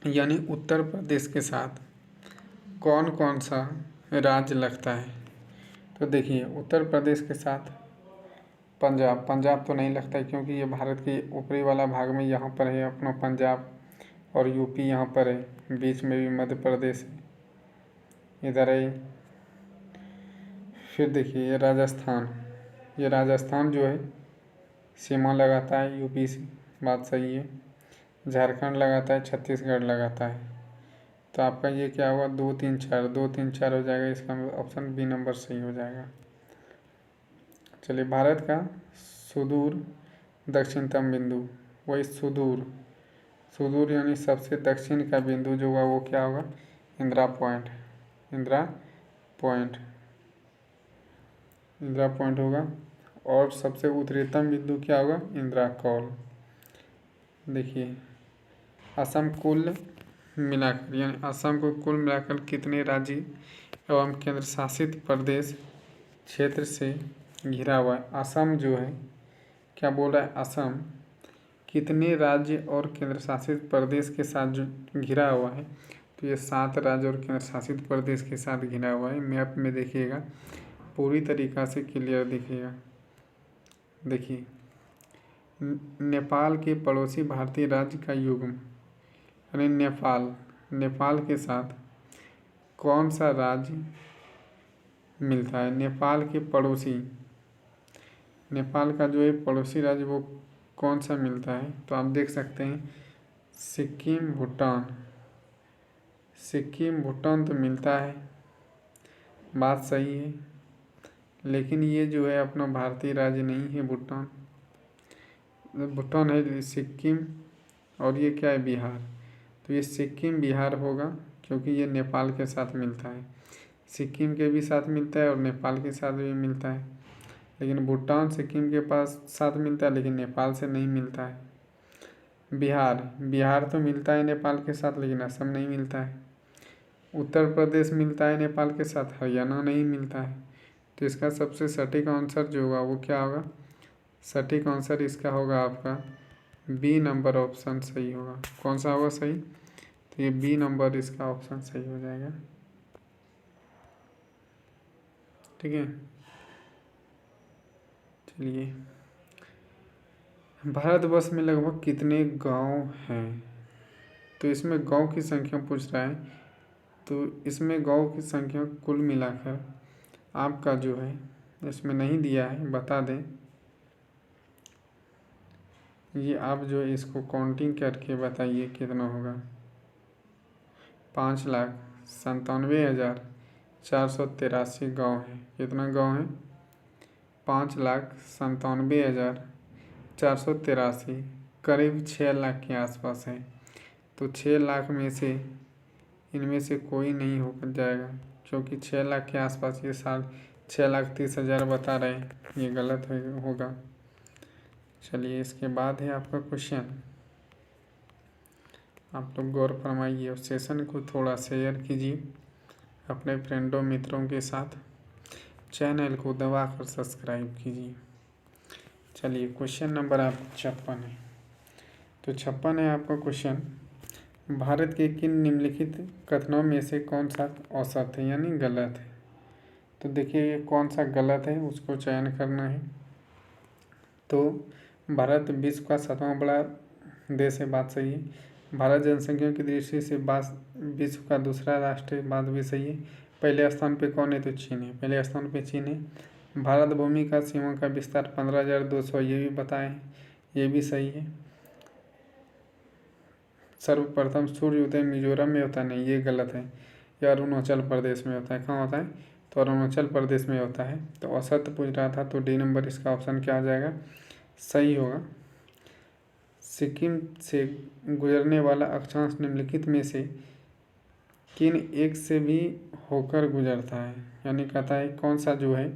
यानी उत्तर प्रदेश के साथ कौन कौन सा राज्य लगता है? तो देखिए, उत्तर प्रदेश के साथ पंजाब तो नहीं लगता है, क्योंकि ये भारत के ऊपरी वाला भाग में यहाँ पर है अपना पंजाब, और यूपी यहाँ पर है, बीच में भी मध्य प्रदेश है, इधर है। फिर देखिए ये राजस्थान जो है सीमा लगाता है यूपी से, बात सही है। झारखंड लगाता है, छत्तीसगढ़ लगाता है। तो आपका ये क्या होगा? 2 3 4, 2 3 4 हो जाएगा। इसका ऑप्शन बी नंबर सही हो जाएगा। चलिए, भारत का सुदूर दक्षिणतम बिंदु, वही सुदूर यानी सबसे दक्षिण का बिंदु जो होगा वो क्या होगा? इंदिरा पॉइंट होगा। और सबसे उत्तरीतम बिंदु क्या होगा? इंदिरा कॉल। देखिए, असम कुल मिलाकर, यानी असम को कुल मिलाकर कितने राज्य एवं केंद्र शासित प्रदेश क्षेत्र से घिरा हुआ है? असम जो है क्या बोल रहा है? असम कितने राज्य और केंद्र शासित प्रदेश के साथ जो घिरा हुआ है? तो ये 7 राज्य और केंद्र शासित प्रदेश के साथ घिरा हुआ है। मैप में देखिएगा, पूरी तरीक़ा से क्लियर दिखेगा। देखिए, नेपाल के पड़ोसी भारतीय राज्य का युग्म, यानी नेपाल के साथ कौन सा राज्य मिलता है? नेपाल का जो है पड़ोसी राज्य वो कौन सा मिलता है? तो आप देख सकते हैं सिक्किम, भूटान तो मिलता है, बात सही है। लेकिन ये जो है अपना भारतीय राज्य नहीं है भूटान है सिक्किम, और ये क्या है? बिहार। तो ये सिक्किम बिहार होगा, क्योंकि ये नेपाल के साथ मिलता है। सिक्किम के भी साथ मिलता है और नेपाल के साथ भी मिलता है। लेकिन भूटान सिक्किम के पास साथ मिलता है, लेकिन नेपाल से नहीं मिलता है। बिहार तो मिलता है नेपाल के साथ, लेकिन असम नहीं मिलता है। उत्तर प्रदेश मिलता है नेपाल के साथ, हरियाणा नहीं मिलता है। तो इसका सबसे सटीक आंसर जो होगा वो क्या होगा? सटीक आंसर इसका होगा आपका बी नंबर ऑप्शन सही होगा। कौन सा होगा सही? तो ये बी नंबर इसका ऑप्शन सही हो जाएगा। ठीक है, चलिए, भारतवर्ष में लगभग कितने गांव हैं? तो इसमें गांव की संख्या पूछ रहा है। तो इसमें गांव की संख्या कुल मिलाकर आपका जो है, इसमें नहीं दिया है, बता दें। ये आप जो है इसको काउंटिंग करके बताइए कितना होगा। 5,97,483 गाँव है। कितना गाँव है? 5,97,483 483 करीब 6 लाख के आसपास है। तो 6 लाख में से इनमें से कोई नहीं हो जाएगा, क्योंकि 6 लाख के आसपास ये साल 6,30,000 बता रहे हैं, ये गलत होगा। चलिए इसके बाद है आपका क्वेश्चन, आप लोग गौर फरमाइए और सेशन को थोड़ा शेयर कीजिए अपने फ्रेंडों मित्रों के साथ, चैनल को दबाकर सब्सक्राइब कीजिए। चलिए क्वेश्चन नंबर आप 56 है। तो 56 है आपका क्वेश्चन, भारत के किन निम्नलिखित कथनों में से कौन सा औसत है यानी गलत है। तो देखिए ये कौन सा गलत है उसको चयन करना है। तो भारत विश्व का 7वां बड़ा देश है, बात सही है। भारत जनसंख्या की दृष्टि से विश्व का दूसरा राष्ट्र है, बात भी सही है। पहले स्थान पे कौन है, तो चीन है, पहले स्थान पे चीन है। भारत भूमि का सीमा का विस्तार 15,200, ये भी बताएं, ये भी सही है। सर्वप्रथम सूर्योदय मिजोरम में होता है, नहीं ये गलत है, यह अरुणाचल प्रदेश में होता है। कहाँ होता है, तो अरुणाचल प्रदेश में होता है। तो औसत पूछ रहा था, तो डी नंबर इसका ऑप्शन क्या आ जाएगा, सही होगा। सिक्किम से गुजरने वाला अक्षांश निम्नलिखित में से किन एक से भी होकर गुजरता है, यानी कहता है कौन सा जो है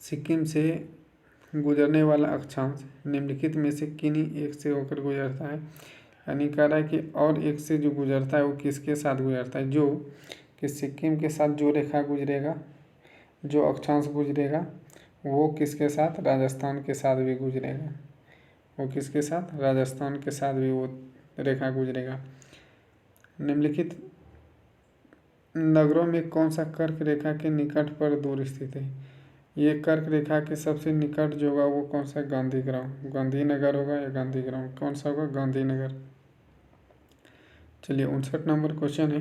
सिक्किम से गुजरने वाला अक्षांश निम्नलिखित में से किन एक से होकर गुजरता है। यानी कह रहा है कि और एक से जो गुजरता है वो किसके साथ गुजरता है, जो कि सिक्किम के साथ जो रेखा गुजरेगा, जो अक्षांश गुजरेगा वो किसके साथ, राजस्थान के साथ भी गुजरेगा, वो किसके साथ, राजस्थान के साथ भी वो रेखा गुजरेगा। निम्नलिखित नगरों में कौन सा कर्क रेखा के निकट पर दूर स्थित है। ये कर्क रेखा के सबसे निकट जो होगा वो कौन सा, गांधीनगर होगा या गांधीग्राम, कौन सा होगा, गांधीनगर। चलिए 59 नंबर क्वेश्चन है,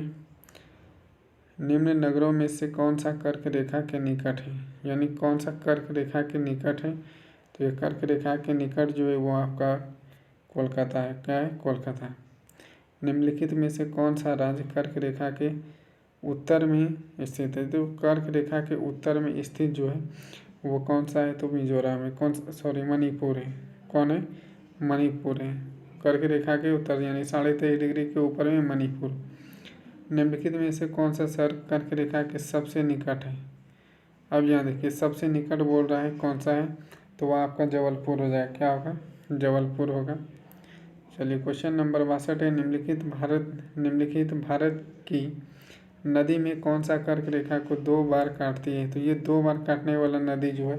निम्न नगरों में से कौन सा कर्क रेखा के निकट है, यानी कौन सा कर्क रेखा के निकट है। तो ये कर्क रेखा के निकट जो है वो आपका कोलकाता है, क्या है, कोलकाता। निम्नलिखित में से कौन सा राज्य कर्क रेखा के उत्तर में स्थित है। तो कर्क रेखा के उत्तर में स्थित जो है वो कौन सा है, तो मिजोरम है, मणिपुर है, कौन है, मणिपुर है। कर्क रेखा के उत्तर यानी 23.5 डिग्री के ऊपर में मणिपुर। निम्नलिखित में से कौन सा शहर कर्क रेखा के सबसे निकट है। अब यहाँ देखिए सबसे निकट बोल रहा है, कौन सा है, तो वह आपका जबलपुर हो जाएगा, क्या होगा, जबलपुर होगा। चलिए क्वेश्चन नंबर 62 है, निम्नलिखित भारत की नदी में कौन सा कर्क रेखा को 2 बार काटती है। तो ये 2 बार काटने वाला नदी जो है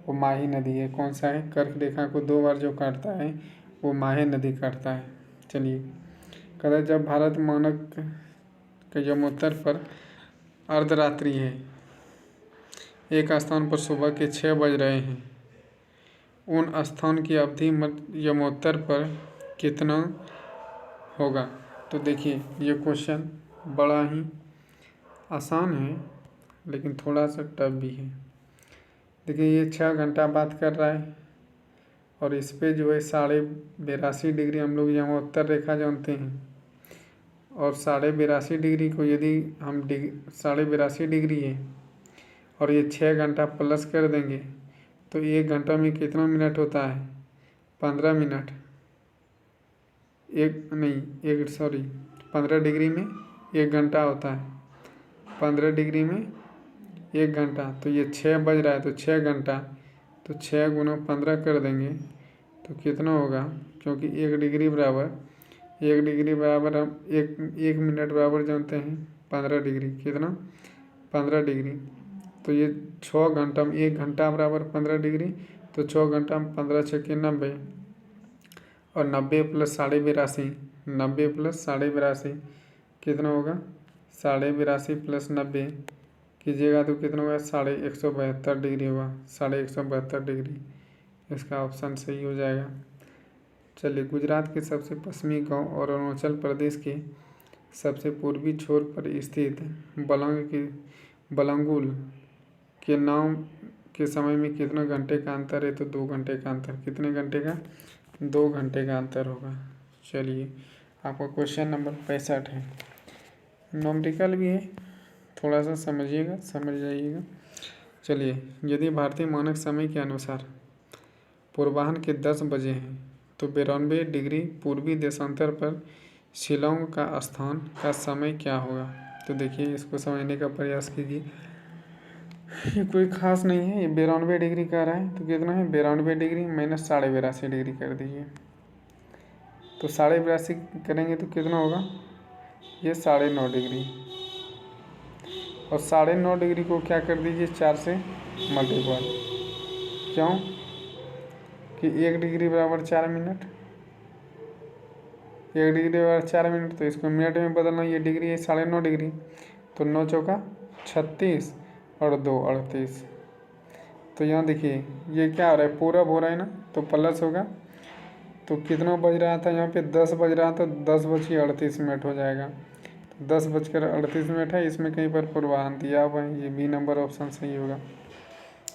वो माही नदी है। कौन सा है, कर्क रेखा को 2 बार जो काटता है वो माही नदी काटता है। चलिए कहता जब भारत मानक के यमोत्तर पर अर्धरात्रि है, एक स्थान पर सुबह के 6 बज रहे हैं, उन स्थान की अवधि यमोत्तर पर कितना होगा। तो देखिए ये क्वेश्चन बड़ा ही आसान है लेकिन थोड़ा सा टफ भी है। देखिए ये 6 घंटा बात कर रहा है और इस पे जो है 82.5 डिग्री हम लोग यहाँ उत्तर रेखा जानते हैं, और 82.5 डिग्री को यदि हम 82.5 डिग्री है और ये 6 घंटा प्लस कर देंगे तो 1 घंटा में कितना मिनट होता है, 15 मिनट। 15 डिग्री में 1 घंटा होता है, 15 डिग्री में 1 घंटा। तो ये 6 बज रहा है तो 6 घंटा, तो 6 गुना 15 कर देंगे तो कितना होगा, क्योंकि 1 डिग्री बराबर हम एक मिनट बराबर जानते हैं 15 डिग्री, कितना, 15 डिग्री। तो ये 6 घंटा में 1 घंटा बराबर 15 डिग्री, तो 6 घंटा में 15 छक्के 90, और 90 प्लस 82.5, 90 प्लस 82.5 कितना होगा, 82.5 प्लस 90 कीजिएगा तो कितना होगा, 172 डिग्री होगा, 172 डिग्री। इसका ऑप्शन सही हो जाएगा। चलिए गुजरात के सबसे पश्चिमी गांव और अरुणाचल प्रदेश के सबसे पूर्वी छोर पर स्थित बलंगुल के नाम के समय में कितने घंटे का अंतर है। तो 2 घंटे का अंतर, कितने घंटे का, 2 घंटे का अंतर होगा। चलिए आपका क्वेश्चन नंबर 65 है, नॉमेरिकल भी है, थोड़ा सा समझ जाइएगा। चलिए यदि भारतीय मानक समय के अनुसार पूर्वाह्न के 10 बजे हैं तो 92 डिग्री पूर्वी देशांतर पर शिलोंग का स्थान का समय क्या होगा। तो देखिए इसको समझने का प्रयास कीजिए। ये कोई खास नहीं है, ये 92 डिग्री का रहा है तो कितना है 92 डिग्री माइनस 82.5 डिग्री कर दीजिए। तो 82.5 करेंगे तो कितना होगा, ये 9.5 डिग्री। और 9.5 डिग्री को क्या कर दीजिए 4 से मल्टीपल। क्यों कि 1 डिग्री बराबर 4 मिनट, 1 डिग्री बराबर 4 मिनट, तो इसको मिनट में बदलना। ये डिग्री है 9.5 डिग्री, तो 9 चौका 36 और 2 38। तो यहाँ देखिए ये क्या हो रहा है, पूरब हो रहा है ना, तो प्लस होगा। तो कितना बज रहा था यहाँ पे 10 बज रहा था, 10:38 हो जाएगा। तो 10:38 है, इसमें कहीं पर पूर्वाह्न दिया हुआ है, ये बी नंबर ऑप्शन सही होगा।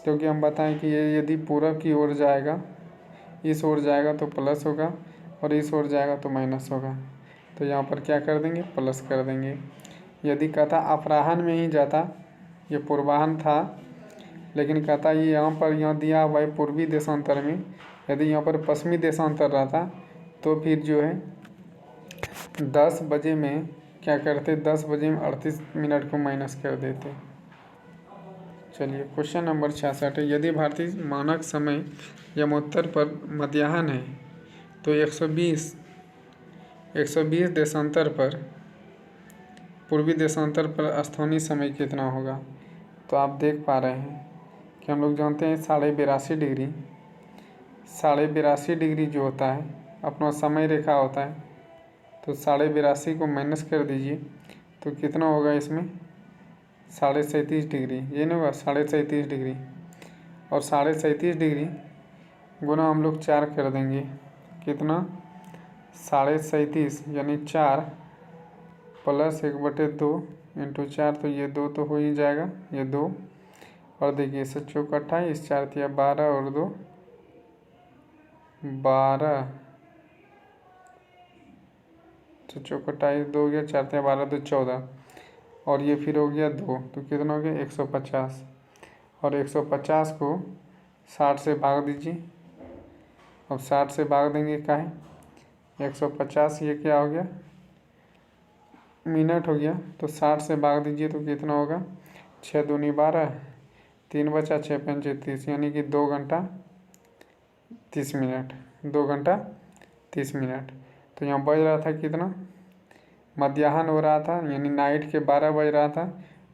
क्योंकि हम बताएं कि ये यदि पूरब की ओर जाएगा, इस ओर जाएगा तो प्लस होगा और इस ओर जाएगा तो माइनस होगा। तो यहाँ पर क्या कर देंगे, प्लस कर देंगे। यदि कहता अपराह्न में ही जाता, ये पूर्वाह्न था, लेकिन कहता ये यहाँ दिया हुआ है पूर्वी देशांतर में, यदि यहाँ पर पश्चिमी देशांतर रहता तो फिर जो है 10 बजे में क्या करते, 10 बजे में 38 मिनट को माइनस कर देते। चलिए क्वेश्चन नंबर 66 है, यदि भारतीय मानक समय यमोत्तर पर मध्याह्न है तो 120 देशांतर पर पूर्वी देशांतर पर स्थानीय समय कितना होगा। तो आप देख पा रहे हैं कि हम लोग जानते हैं 82.5 डिग्री, 82.5 डिग्री जो होता है अपना समय रेखा होता है। तो 82.5 को माइनस कर दीजिए तो कितना होगा इसमें 37.5 डिग्री, ये नहीं होगा 37.5 डिग्री। और 37.5 डिग्री गुना हम लोग 4 कर देंगे, कितना 37.5 यानी 4 प्लस 1/2 इंटू 4, तो ये 2 तो हो ही जाएगा, ये 2। और देखिए इससे चौक 28, 4 तिया 12 और 2 12, तो चौक 28, 2 हो गया, 4 तिया 12, 2 14, और ये फिर हो गया 2, तो कितना हो गया 150। और 150 को 60 से भाग दीजिए। अब 60 से भाग देंगे का है 150, ये क्या हो गया मिनट हो गया, तो 60 से भाग दीजिए तो कितना होगा 6 दूनी 12, 3 बचा 6 पंचे 30, यानी कि 2 घंटा 30 मिनट, 2 घंटा 30 मिनट। तो यहाँ बज रहा था कितना, मध्याह्न हो रहा था यानी नाइट के 12 बज रहा था,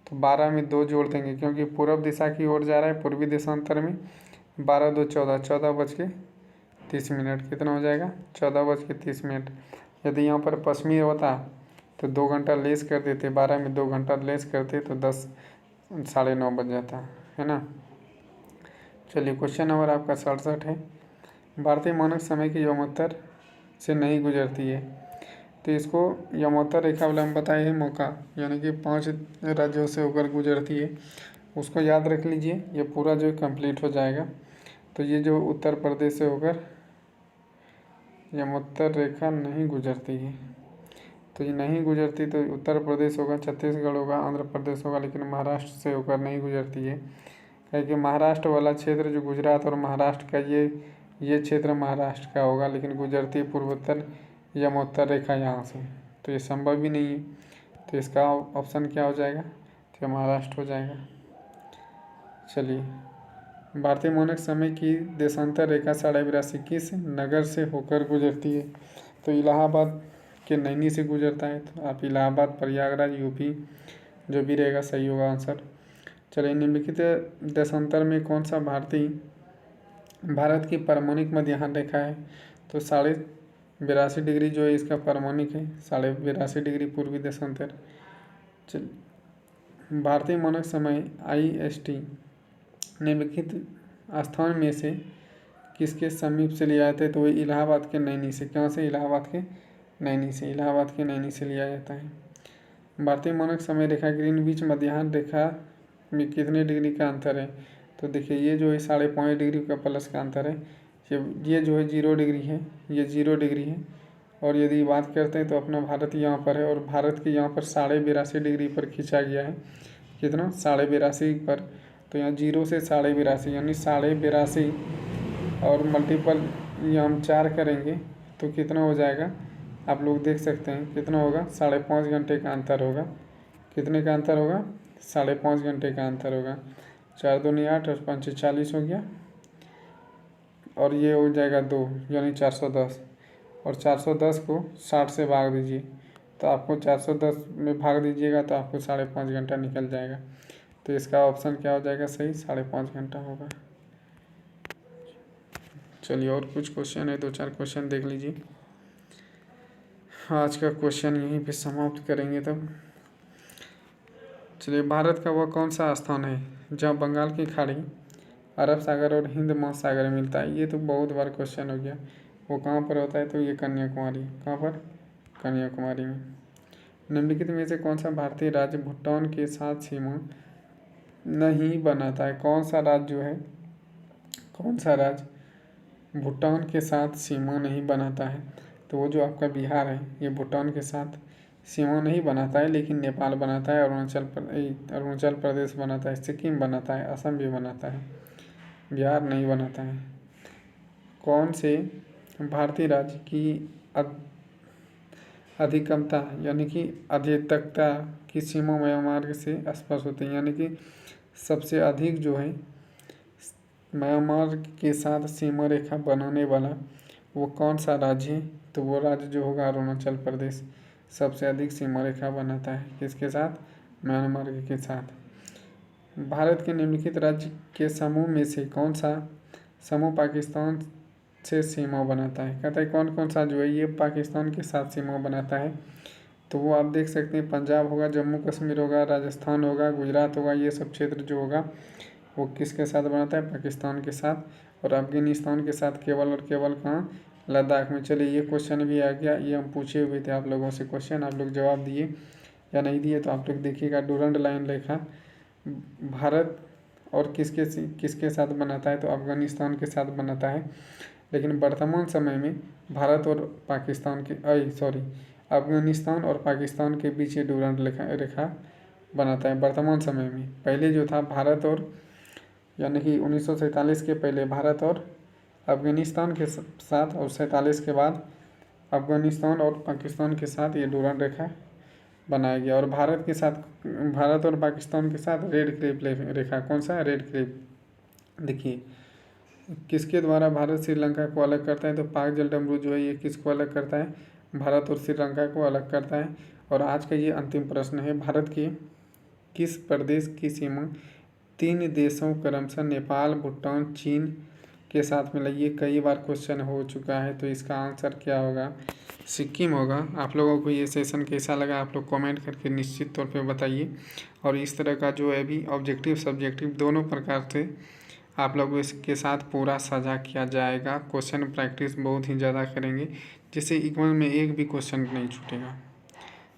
तो 12 में 2 जोड़ देंगे क्योंकि पूर्व दिशा की ओर जा रहा है पूर्वी देशांतर में। 12 2 14, 14:30 मिनट, कितना हो जाएगा 14:30। यदि यहाँ पर पश्चिमी होता तो 2 घंटा लेस कर देते, 12 में 2 घंटा लेस करते तो 10 साढ़े 9 बज जाता है ना। चलिए क्वेश्चन नंबर आपका 67 है, भारतीय मानक समय की यमोत्तर से नहीं गुजरती है। तो इसको यमोत्तर रेखा वाला हम बताए हैं मौका, यानी कि 5 राज्यों से होकर गुजरती है, उसको याद रख लीजिए, ये पूरा जो कंप्लीट हो जाएगा। तो ये जो उत्तर प्रदेश से होकर यमोत्तर रेखा नहीं गुजरती है, तो ये नहीं गुजरती तो उत्तर प्रदेश होगा, छत्तीसगढ़ होगा, आंध्र प्रदेश होगा, लेकिन महाराष्ट्र से होकर नहीं गुजरती है। क्योंकि महाराष्ट्र वाला क्षेत्र जो गुजरात और महाराष्ट्र का ये क्षेत्र महाराष्ट्र का होगा, लेकिन गुजरती पूर्वोत्तर यमोत्तर रेखा यहाँ से, तो ये संभव भी नहीं है। तो इसका ऑप्शन क्या हो जाएगा, तो महाराष्ट्र हो जाएगा। चलिए भारतीय मानक समय की देशांतर रेखा 82.5 किस नगर से होकर गुजरती है। तो इलाहाबाद के नैनी से गुजरता है, तो आप इलाहाबाद प्रयागराज यूपी जो भी रहेगा सही होगा आंसर। चलिए निम्नलिखित देशांतर में कौन सा भारत की पारमौनिक मध्याह्न रेखा है। तो 82.5 डिग्री जो है इसका पारमौनिक है, 82.5 डिग्री पूर्वी देशांतर। चल भारतीय मानक समय IST निम्नलिखित स्थान में से किसके समीप से लिया जाता है। तो वही इलाहाबाद के नैनी से, कहाँ से, इलाहाबाद के नैनी से, इलाहाबाद के नैनी से लिया जाता है। भारतीय मानक समय रेखा ग्रीनविच मध्याह्न रेखा में कितने डिग्री का अंतर है। तो देखिए ये जो है 5.5 डिग्री का प्लस का अंतर है, ये जो है 0 डिग्री है, ये 0 डिग्री है। और यदि बात करते हैं तो अपना भारत यहाँ पर है, और भारत के यहाँ पर 82.5 डिग्री पर खींचा गया है, कितना 82.5 पर। तो यहाँ 0 से 82.5 यानी 82.5 और मल्टीपल ये हम 4 करेंगे तो कितना हो जाएगा, आप लोग देख सकते हैं कितना होगा, 5.5 घंटे का अंतर होगा। कितने का अंतर होगा, 5.5 घंटे का अंतर होगा। 4 दूनी 8 और 5 40 हो गया, और ये हो जाएगा 2 यानी 410, और 410 को 60 से भाग दीजिए तो आपको 410 में भाग दीजिएगा तो आपको 5.5 घंटा निकल जाएगा। तो इसका ऑप्शन क्या हो जाएगा, सही 5.5 घंटा होगा। चलिए और कुछ क्वेश्चन है, 2-4 क्वेश्चन देख लीजिए। आज का क्वेश्चन यहीं पे समाप्त करेंगे तब। चलिए, भारत का वह कौन सा स्थान है जहाँ बंगाल की खाड़ी, अरब सागर और हिंद महासागर मिलता है। ये तो बहुत बार क्वेश्चन हो गया। वो कहाँ पर होता है, तो ये कन्याकुमारी। कहाँ पर, कन्याकुमारी में। निम्नलिखित में से कौन सा भारतीय राज्य भूटान के साथ सीमा नहीं बनाता है। कौन सा राज्य जो है, कौन सा राज्य भूटान के साथ सीमा नहीं बनाता है, तो वो जो आपका बिहार है ये भूटान के साथ सीमा नहीं बनाता है, लेकिन नेपाल बनाता है, अरुणाचल प्रदेश बनाता है, सिक्किम बनाता है, असम भी बनाता है, बिहार नहीं बनाता है। कौन से भारतीय राज्य की अधिकमता यानी कि अधिकता की सीमा म्यांमार से स्पर्श होती है, यानी कि सबसे अधिक जो है म्यांमार के साथ सीमा रेखा बनाने वाला वो कौन सा राज्य है, तो वो राज्य जो होगा अरुणाचल प्रदेश सबसे अधिक सीमा रेखा बनाता है। किसके साथ, म्यांमार के साथ। भारत के निम्नलिखित राज्य के समूह में से कौन सा समूह पाकिस्तान से सीमा बनाता है। कहता है कौन कौन सा जो है ये पाकिस्तान के साथ सीमा बनाता है, तो वो आप देख सकते हैं पंजाब होगा, जम्मू कश्मीर होगा, राजस्थान होगा, गुजरात होगा। ये सब क्षेत्र जो होगा वो किसके साथ बनाता है, पाकिस्तान के साथ। और अफगानिस्तान के साथ केवल और केवल कहाँ, लद्दाख में। चलिए ये क्वेश्चन भी आ गया, ये हम पूछे हुए थे आप लोगों से क्वेश्चन, आप लोग जवाब दिए या नहीं दिए तो आप लोग देखिएगा। डूरंड लाइन रेखा भारत और किसके साथ बनाता है, तो अफगानिस्तान के साथ बनाता है। लेकिन वर्तमान समय में भारत और पाकिस्तान के अफगानिस्तान और पाकिस्तान के बीच ये डूरंड रेखा बनाता है वर्तमान समय में। पहले जो था भारत और यानी कि 1947 के पहले भारत और अफगानिस्तान के साथ, और 47 के बाद अफगानिस्तान और पाकिस्तान के साथ ये डूरंड रेखा बनाया गया। और भारत और पाकिस्तान के साथ रेड क्लिफ रेखा, कौन सा, रेड क्लिफ। देखिए किसके द्वारा भारत श्रीलंका को अलग करता है, तो पाक जलडमरू जो है ये किसको अलग करता है, भारत और श्रीलंका को अलग करता है। और आज का ये अंतिम प्रश्न है, भारत के किस प्रदेश की सीमा 3 देशों क्रमशः नेपाल, भूटान, चीन के साथ मिला। ये कई बार क्वेश्चन हो चुका है, तो इसका आंसर क्या होगा, सिक्किम होगा। आप लोगों को ये सेशन कैसा लगा आप लोग कमेंट करके निश्चित तौर पे बताइए। और इस तरह का जो है भी ऑब्जेक्टिव सब्जेक्टिव दोनों प्रकार से आप लोगों के साथ पूरा साझा किया जाएगा। क्वेश्चन प्रैक्टिस बहुत ही ज़्यादा करेंगे, जिससे एग्जाम में एक भी क्वेश्चन नहीं छूटेगा।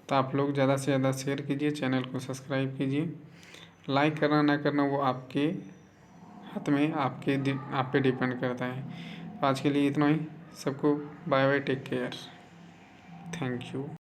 तो आप लोग ज़्यादा से ज़्यादा शेयर कीजिए, चैनल को सब्सक्राइब कीजिए। लाइक करना ना करना वो आपके हाथ में, आप पे डिपेंड करता है। तो आज के लिए इतना ही, सबको bye bye, take care, thank you.